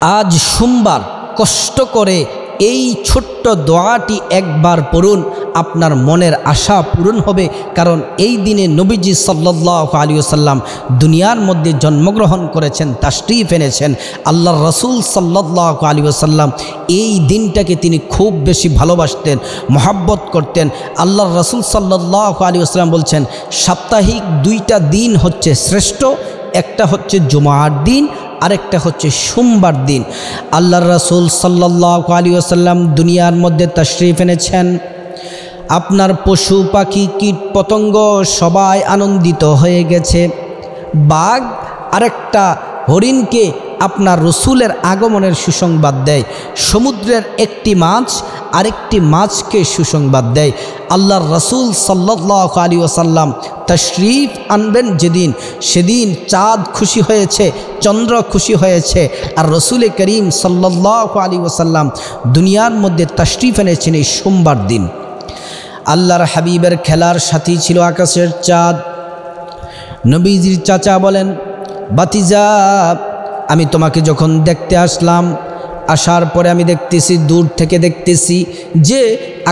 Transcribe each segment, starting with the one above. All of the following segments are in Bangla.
আজ সোমবার কষ্ট করে এই ছোট্ট দোয়াটি একবার পড়ুন, আপনার মনের আশা পূরণ হবে। কারণ এই দিনে নবীজি সাল্লাল্লাহু আলাইহি ওয়াসাল্লাম দুনিয়ার মধ্যে জন্মগ্রহণ করেছেন, তাশরীফ এনেছেন। আল্লাহর রাসূল সাল্লাল্লাহু আলাইহি ওয়াসাল্লাম এই দিনটাকে তিনি খুব বেশি ভালোবাসতেন, মহব্বত করতেন। আল্লাহর রাসূল সাল্লাল্লাহু আলাইহি ওয়াসাল্লাম বলছেন, সাপ্তাহিক দুইটা দিন হচ্ছে শ্রেষ্ঠ, একটা হচ্ছে জুমার দিন, আরেকটা হচ্ছে সোমবার দিন। আল্লাহর রাসূল সাল্লাল্লাহু আলাইহি ওয়াসাল্লাম দুনিয়ার মধ্যে তাশরীফ এনেছেন। আপনার পশু পাখি কীট পতঙ্গ সবাই আনন্দিত হয়ে গেছে। বাঘ আরেকটা হরিণকে আপনার রসুলের আগমনের সুসংবাদ দেয়। সমুদ্রের একটি মাছ আরেকটি মাছকে সুসংবাদ দেয়। আল্লাহর রাসূল সাল্লাল্লাহু আলাইহি ওয়াসাল্লাম তাশরীফ আনবেন যেদিন, সেদিন চাঁদ খুশি হয়েছে, চন্দ্র খুশি হয়েছে। আর রসুল করিম সাল্লাল্লাহু আলাইহি ওয়াসাল্লাম দুনিয়ার মধ্যে তাশরীফ এনেছেন এই সোমবার দিন। আল্লাহর হাবিবের খেলার সাথী ছিল আকাশের চাঁদ। নবীজির চাচা বলেন, বাতিজা, আমি তোমাকে যখন দেখতে আসলাম, আসার পরে আমি দেখতেছি, দূর থেকে দেখতেছি যে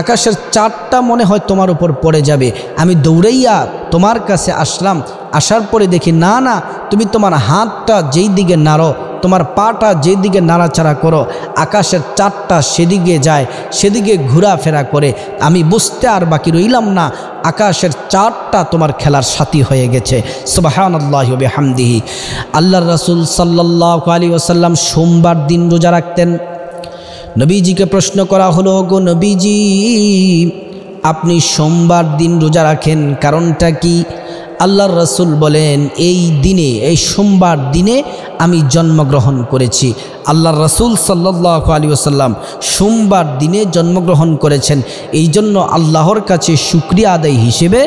আকাশের চাঁদটা মনে হয় তোমার উপর পড়ে যাবে। আমি দৌড়াইয়া তোমার কাছে আসলাম। আসার পরে দেখি না, তুমি তোমার হাতটা যেই দিকে নাড়ো, তোমার পাটা যেই দিকে নাড়াচাড়া করো, আকাশের চাঁদটা সেদিকে যায়, সেদিকে ঘোরাফেরা করে। আমি বুঝতে আর বাকি রইলাম না, আকাশের চাঁদটা তোমার খেলার সাথী হয়ে গেছে। সুবহানাল্লাহি ওয়া বিহামদিহি। আল্লাহর রাসূল সাল্লাল্লাহু আলাইহি ওয়াসাল্লাম সোমবার দিন রোজা রাখতেন। নবীজিকে প্রশ্ন করা হলো, গো নবীজি, আপনি সোমবার দিন রোজা রাখেন, কারণটা কি? আল্লাহর রাসূল বলেন, এই দিনে, এই সোমবার দিনে আমি জন্মগ্রহণ করেছি। আল্লাহর রাসূল সাল্লাল্লাহু আলাইহি ওয়াসাল্লাম সোমবার দিনে জন্মগ্রহণ করেছেন। এই জন্য আল্লাহর কাছে শুকরিয়া আদায় হিসেবে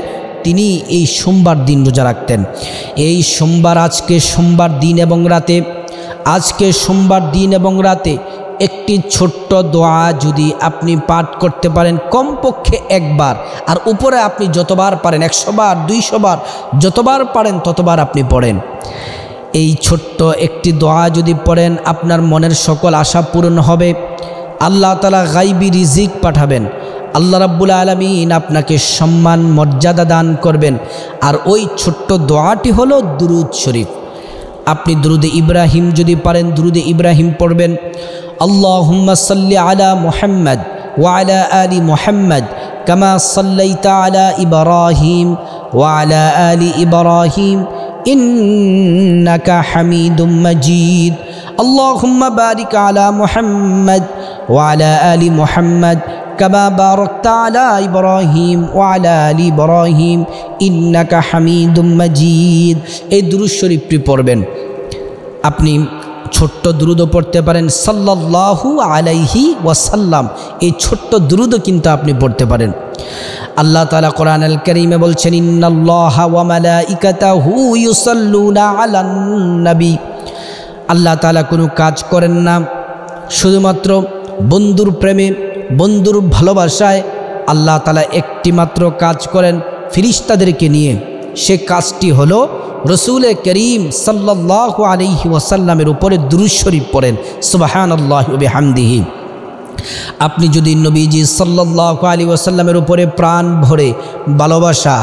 তিনি এই সোমবার দিন রোজা রাখতেন। এই সোমবার, আজকে সোমবার দিন এবং রাতে, আজকে সোমবার দিন এবং রাতে একটি ছোট্ট দোয়া যদি আপনি পাঠ করতে পারেন কমপক্ষে একবার, আর উপরে আপনি যতবার পারেন, 100 বার, 200 বার, যতবার পারেন ততবার আপনি পড়েন। এই ছোট্ট একটি দোয়া যদি পড়েন, আপনার মনের সকল আশা পূরণ হবে। আল্লাহ তাআলা গায়বী রিজিক পাঠাবেন। আল্লাহ রাব্বুল আলামিন আপনাকে সম্মান মর্যাদা দান করবেন। আর ওই ছোট্ট দোয়াটি হলো দুরূদ শরীফ। আপনি দুরূদে ইব্রাহিম যদি পারেন, দুরূদে ইব্রাহিম পড়বেন। আল্লাহুম্মা সাল্লি আলা মুহাম্মদ ওয়া আলা আলি মুহাম্মদ কামা সাল্লাইতা আলা ইব্রাহিম ওয়া আলা আলি ইব্রাহিম ইন্নাকা হামিদুম মাজিদ। আল্লাহুম্মা বারিক আলা মুহাম্মদ ওয়া আলা আলি মুহাম্মদ কামা বারাকতা আলা ইব্রাহিম ওয়া আলা আলি ইব্রাহিম ইন্নাকা হামিদুম মাজিদ। এই দুরূদ শরীফটি পড়বেন। আপনি ছোট্ট দুরূদও পড়তে পারেন, সাল্লাল্লাহু আলাইহি ওয়াসাল্লাম, এই ছোট্ট দুরূদও কিন্তু আপনি পড়তে পারেন। আল্লাহ তাআলা কোরআনুল কারীমে বলছেন, ইন্নাল্লাহা ওয়া মালাইকাতাহু ইউসাল্লুনা আলান নবী। আল্লাহ তাআলা কোনো কাজ করেন না শুধুমাত্র বন্ধুর প্রেমে, বন্ধুর ভালোবাসায়। আল্লাহ তাআলা একটি মাত্র কাজ করেন ফেরেশতাদেরকে নিয়ে। সে কাজটি হলো রসুলে করিম সাল্লাল্লাহু আলাইহি ওয়াসাল্লামের উপরে দুরূদ শরীফ পড়েন। সুবহানাল্লাহি ওয়া বিহামদিহি। আপনি যদি নবীজি সাল্লাল্লাহু আলাইহি ওয়াসাল্লামের উপরে প্রাণ ভরে ভালোবাসা,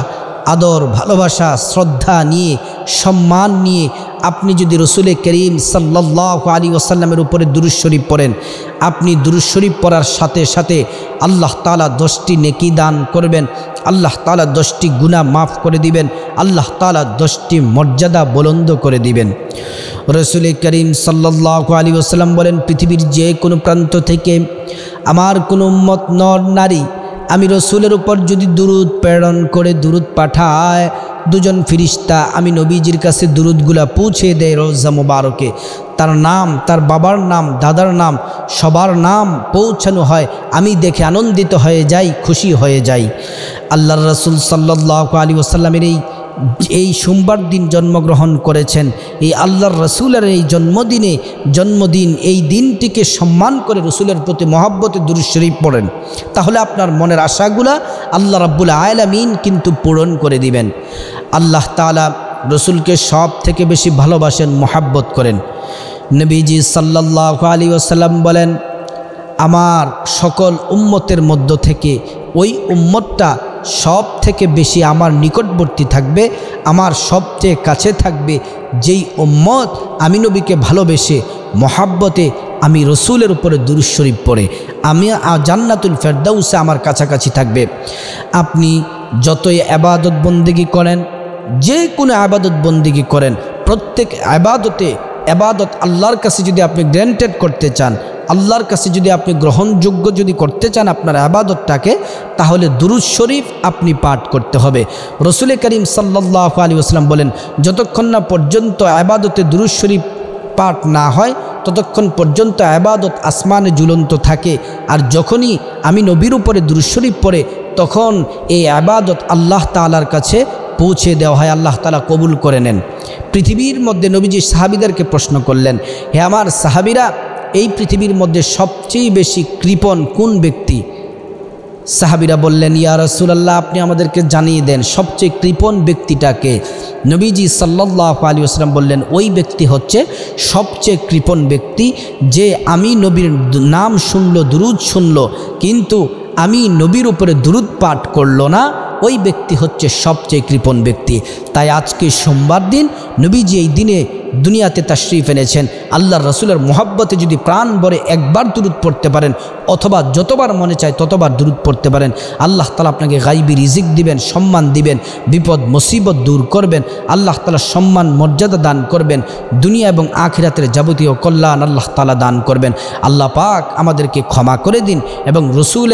আদর, ভালোবাসা, শ্রদ্ধা নিয়ে, সম্মান নিয়ে আপনি যদি রসুলে করিম সাল্লাল্লাহু আলাইহি ওয়াসাল্লামের উপরে দুরূদ শরীফ পড়েন, আপনি দুরূদ শরীফ পড়ার সাথে সাথে আল্লাহ তাআলা 10টি নেকি দান করবেন, আল্লাহ তাআলা 10টি গুনাহ মাফ করে দিবেন, আল্লাহ তাআলা 10টি মর্যাদা বুলন্দ করে দিবেন। রসুল করিম সাল্লাল্লাহু আলাইহি ওয়াসাল্লাম বলেন, পৃথিবীর যে কোনো প্রান্ত থেকে আমার কোনো উম্মত নর নারী আমি রসুলের উপর যদি দুরূদ প্রেরণ করে, দুরূদ পাঠায়, দুজন ফেরেশতা আমি নবীজির কাছে দুরূদগুলা পৌঁছে দেয় রওজা মুবারকে। তার নাম, তার বাবার নাম, দাদার নাম, সবার নাম পৌঁছানো হয়। আমি দেখে আনন্দিত হয়ে যাই, খুশি হয়ে যাই। আল্লাহর রাসূল সাল্লাল্লাহু আলাইহি ওয়াসাল্লামের এই সোমবার দিন জন্মগ্রহণ করেছেন। এই আল্লাহর রাসূলের এই জন্মদিন, এই দিনটিকে সম্মান করে রসুলের প্রতি মহব্বতে দুরূদ শরীফ পড়েন, তাহলে আপনার মনের আশাগুলা আল্লাহ রাব্বুল আলামিন কিন্তু পূরণ করে দিবেন। আল্লাহ তাআলা রসুলকে সব থেকে বেশি ভালোবাসেন, মহব্বত করেন। নবীজি সাল্লাল্লাহু আলাইহি ওয়াসাল্লাম বলেন, আমার সকল উম্মতের মধ্য থেকে ওই উম্মতটা সব থেকে বেশি আমার নিকটবর্তী থাকবে, আমার সবচেয়ে কাছে থাকবে যেই উম্মত আমি নবীকে ভালোবেসে মহাব্বতে আমি রসুলের উপরে দুরূদ শরীফ পড়ে আমি জান্নাতুল ফেরদাউসে আমার কাছাকাছি থাকবে। আপনি যতই ইবাদত বন্দেগী করেন, যে কোনো ইবাদত বন্দেগী করেন, প্রত্যেক ইবাদত আল্লাহর কাছে যদি আপনি গ্র্যান্টেড করতে চান, আল্লাহর কাছে যদি আপনি গ্রহণযোগ্য যদি করতে চান আপনার ইবাদতটাকে, তাহলে দুরূদ শরীফ আপনি পাঠ করতে হবে। রসুল করিম সাল্লাল্লাহু আলাইহি ওয়াসাল্লাম বলেন, যতক্ষণ না পর্যন্ত ইবাদতে দুরূদ শরীফ পাঠ না হয় ততক্ষণ পর্যন্ত ইবাদত আসমানে ঝুলন্ত থাকে। আর যখনই আমি নবীর উপরে দুরূদ শরীফ পড়ে তখন এই ইবাদত আল্লাহ তাআলার কাছে পৌঁছে দেওয়া হয়, আল্লাহ তাআলা কবুল করে নেন। পৃথিবীর মধ্যে নবীজি সাহাবীদেরকে প্রশ্ন করলেন, হে আমার সাহাবীরা, এই পৃথিবীর মধ্যে সবচেয়ে বেশি কৃপণ কোন ব্যক্তি? সাহাবীরা বললেন, ইয়া রাসূলুল্লাহ, আপনি আমাদেরকে জানিয়ে দেন সবচেয়ে কৃপণ ব্যক্তিটাকে। নবীজি সাল্লাল্লাহু আলাইহি ওয়াসাল্লাম বললেন, ওই ব্যক্তি হচ্ছে সবচেয়ে কৃপণ ব্যক্তি যে আমি নবীর নাম শুনলো, দুরূদ শুনলো, কিন্তু আমি নবীর উপরে দুরূদ পাঠ করলো না, ওই ব্যক্তি হচ্ছে সবচেয়ে কৃপণ ব্যক্তি। তাই আজকে সোমবার দিন নবীজি এই দিনে দুনিয়াতে তাশরীফ এনেছেন। আল্লাহর রসুলের মোহাব্বতে যদি প্রাণ ভরে একবার দুরূদ পড়তে পারেন, অথবা যতবার মনে চায় ততবার দুরূদ পড়তে পারেন, আল্লাহ তাআলা আপনাকে গায়বী রিজিক দিবেন, সম্মান দিবেন, বিপদ মুসিবত দূর করবেন, আল্লাহ তাআলা সম্মান মর্যাদা দান করবেন, দুনিয়া এবং আখিরাতের যাবতীয় কল্যাণ আল্লাহ তাআলা দান করবেন। আল্লাহ পাক আমাদেরকে ক্ষমা করে দিন এবং রসুলের